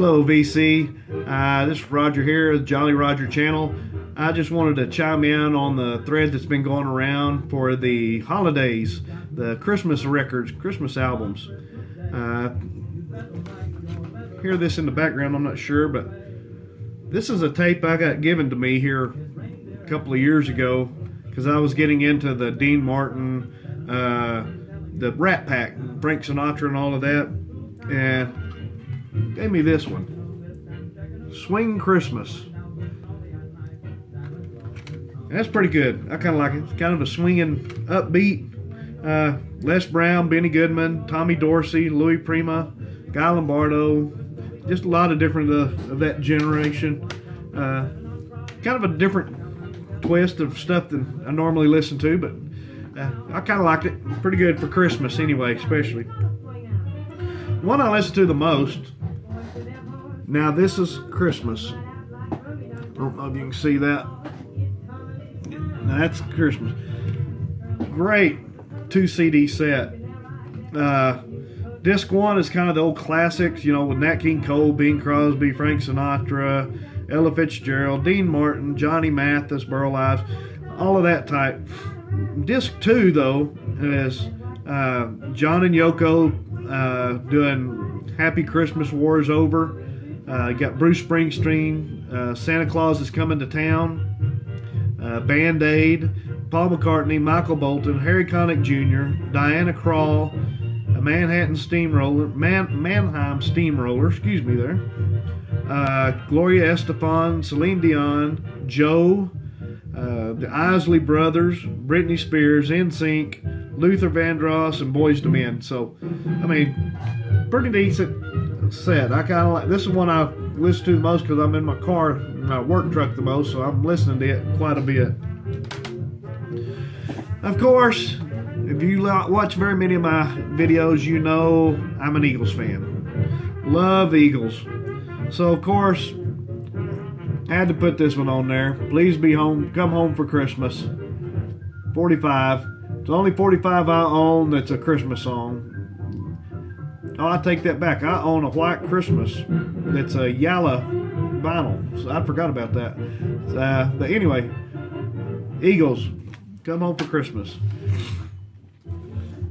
Hello, VC. This is Roger here, the Jolly Roger channel. I just wanted to chime in on the thread that's been going around for the holidays, the Christmas records, Christmas albums. Hear this in the background, I'm not sure, but this is a tape I got given to me here a couple of years ago because I was getting into the Dean Martin, the Rat Pack, Frank Sinatra and all of that, and gave me this one, Swing Christmas. And that's pretty good. I kind of like it. It's kind of a swinging, upbeat. Les Brown, Benny Goodman, Tommy Dorsey, Louis Prima, Guy Lombardo, just a lot of different of that generation. Kind of a different twist of stuff than I normally listen to, but I kind of liked it. Pretty good for Christmas anyway, especially. One I listen to the most. Now this is Christmas. I don't know if you can see that. Now that's Christmas. Great 2 CD set. Disc 1 is kind of the old classics, you know, with Nat King Cole, Bing Crosby, Frank Sinatra, Ella Fitzgerald, Dean Martin, Johnny Mathis, Burl Ives, all of that type. Disc 2, though, is John and Yoko doing Happy Christmas, War is Over. You got Bruce Springsteen, Santa Claus is Coming to Town, Band Aid, Paul McCartney, Michael Bolton, Harry Connick Jr., Diana Krall, Mannheim Steamroller, excuse me there, Gloria Estefan, Celine Dion, Joe, the Isley Brothers, Britney Spears, NSYNC, Luther Vandross, and Boyz II Men. So, I mean, pretty decent set. I kind of like this is one I listen to the most because I'm in my car, my work truck the most, so I'm listening to it quite a bit. Of course, if you watch very many of my videos, you know I'm an Eagles fan. Love Eagles. So, of course, I had to put this one on there. Please be home. Come home for Christmas. 45. It's only 45 I own that's a Christmas song. Oh, I take that back. I own a White Christmas. It's a Yalla vinyl. So I forgot about that. But anyway, Eagles, come home for Christmas.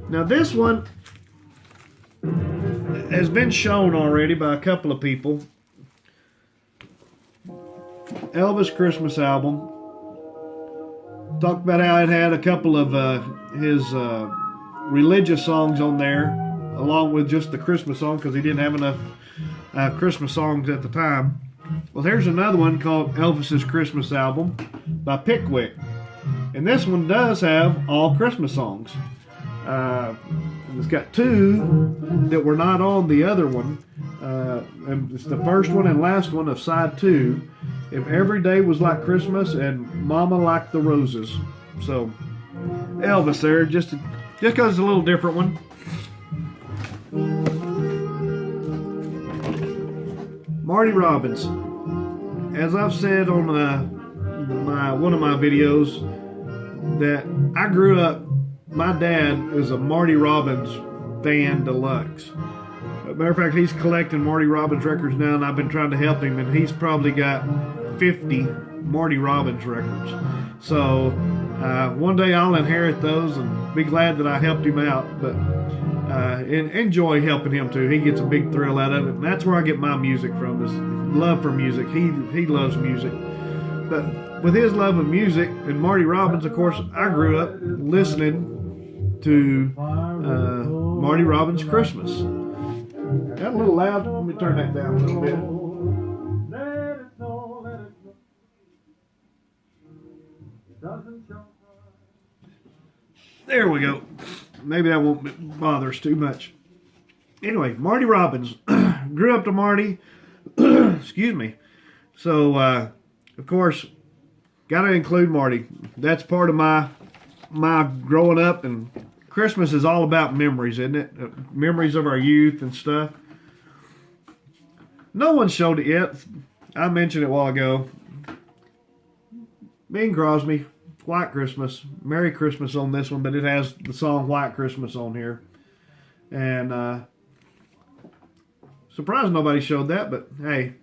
Now this one has been shown already by a couple of people. Elvis Christmas album. Talked about how it had a couple of his religious songs on there, along with just the Christmas song because he didn't have enough Christmas songs at the time. Well, here's another one called Elvis's Christmas Album by Pickwick. And this one does have all Christmas songs. It's got 2 that were not on the other one. And it's the first one and last one of side 2. If Every Day Was Like Christmas and Mama Liked the Roses. So, Elvis there, just because it's a little different one. Marty Robbins. As I've said on one of my videos, that I grew up, my dad is a Marty Robbins fan deluxe. As a matter of fact, he's collecting Marty Robbins records now, and I've been trying to help him, and he's probably got 50 Marty Robbins records. So one day I'll inherit those and be glad that I helped him out, but and enjoy helping him too. He gets a big thrill out of it, and that's where I get my music from, is love for music. He loves music. But with his love of music and Marty Robbins, of course, I grew up listening to Marty Robbins Christmas. Got a little loud. Let me turn that down a little bit. There we go. Maybe that won't bother us too much. Anyway, Marty Robbins. Grew up to Marty. Excuse me. So, of course, got to include Marty. That's part of my growing up, and Christmas is all about memories, isn't it? Memories of our youth and stuff. No one showed it yet. I mentioned it a while ago. Bing Crosby, White Christmas, Merry Christmas on this one, but it has the song White Christmas on here. And Surprised nobody showed that, but hey,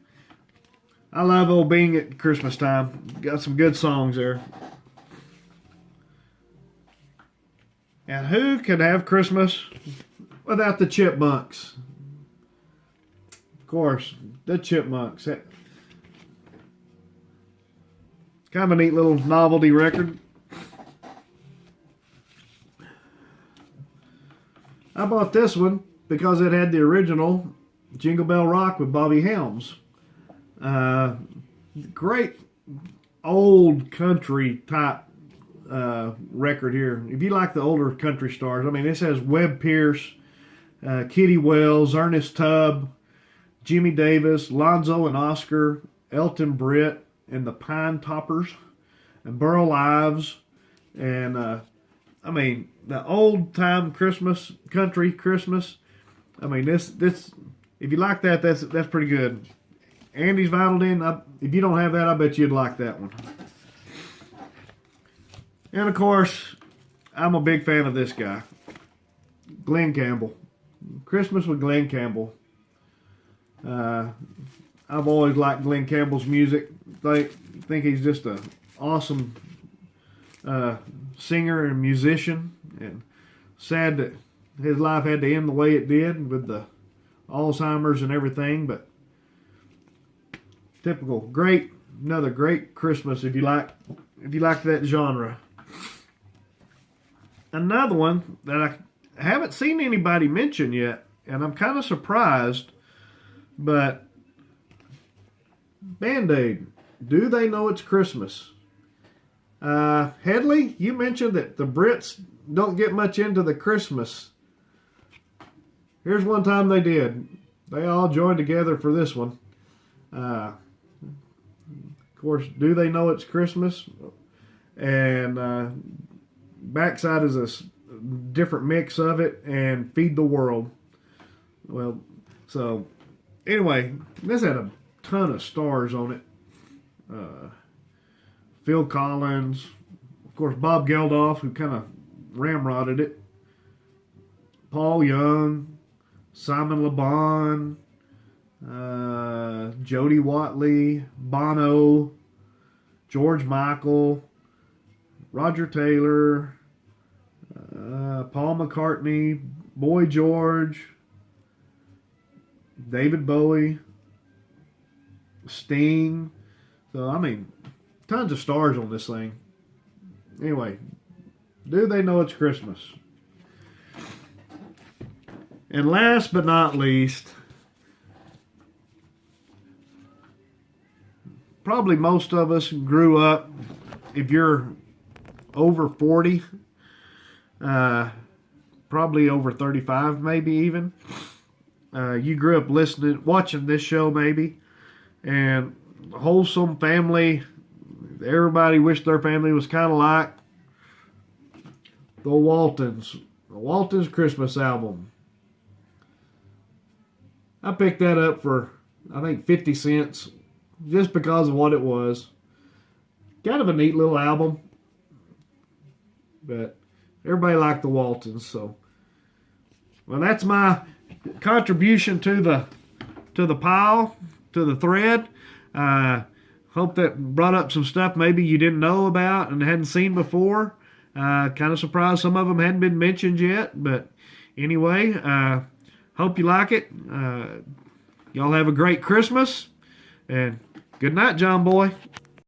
I love old Bing at Christmas time. Got some good songs there. And who could have Christmas without the Chipmunks? Of course, the Chipmunks. Kind of a neat little novelty record. I bought this one because it had the original Jingle Bell Rock with Bobby Helms. Great old country type record here. If you like the older country stars, I mean, this has Webb Pierce, Kitty Wells, Ernest Tubb, Jimmy Davis, Lonzo and Oscar, Elton Britt, and the Pine Toppers, and Burl Ives, and I mean, the old time Christmas, country Christmas. I mean, this if you like that, that's pretty good. Andy's Violin. If you don't have that, I bet you'd like that one. And of course, I'm a big fan of this guy, Glen Campbell. Christmas with Glen Campbell. I've always liked Glen Campbell's music. Think he's just an awesome singer and musician. And sad that his life had to end the way it did with the Alzheimer's and everything. But typical, another great Christmas if you like that genre. Another one that I haven't seen anybody mention yet, and I'm kind of surprised, but Band-Aid, do they know it's Christmas? Headley, you mentioned that the Brits don't get much into the Christmas. Here's one time they did. They all joined together for this one. Of course, do they know it's Christmas? And Backside is a different mix of it, and Feed the World. Well, so anyway, this had a ton of stars on it. Phil Collins, of course, Bob Geldof, who kind of ramrodded it. Paul Young, Simon Le Bon, Jody Watley, Bono, George Michael, Roger Taylor, Paul McCartney, Boy George, David Bowie, Sting. So, I mean, tons of stars on this thing. Anyway, do they know it's Christmas? And last but not least, probably most of us grew up, if you're over 40, probably over 35 maybe even, you grew up watching this show maybe, and wholesome family, everybody wished their family was kind of like the Waltons Christmas album. I picked that up for, I think, 50 cents, just because of what it was. Kind of a neat little album, but everybody liked the Waltons, so. Well, that's my contribution to the pile, to the thread. Hope that brought up some stuff maybe you didn't know about and hadn't seen before. Kind of surprised some of them hadn't been mentioned yet, but anyway, hope you like it. Y'all have a great Christmas, and good night, John Boy.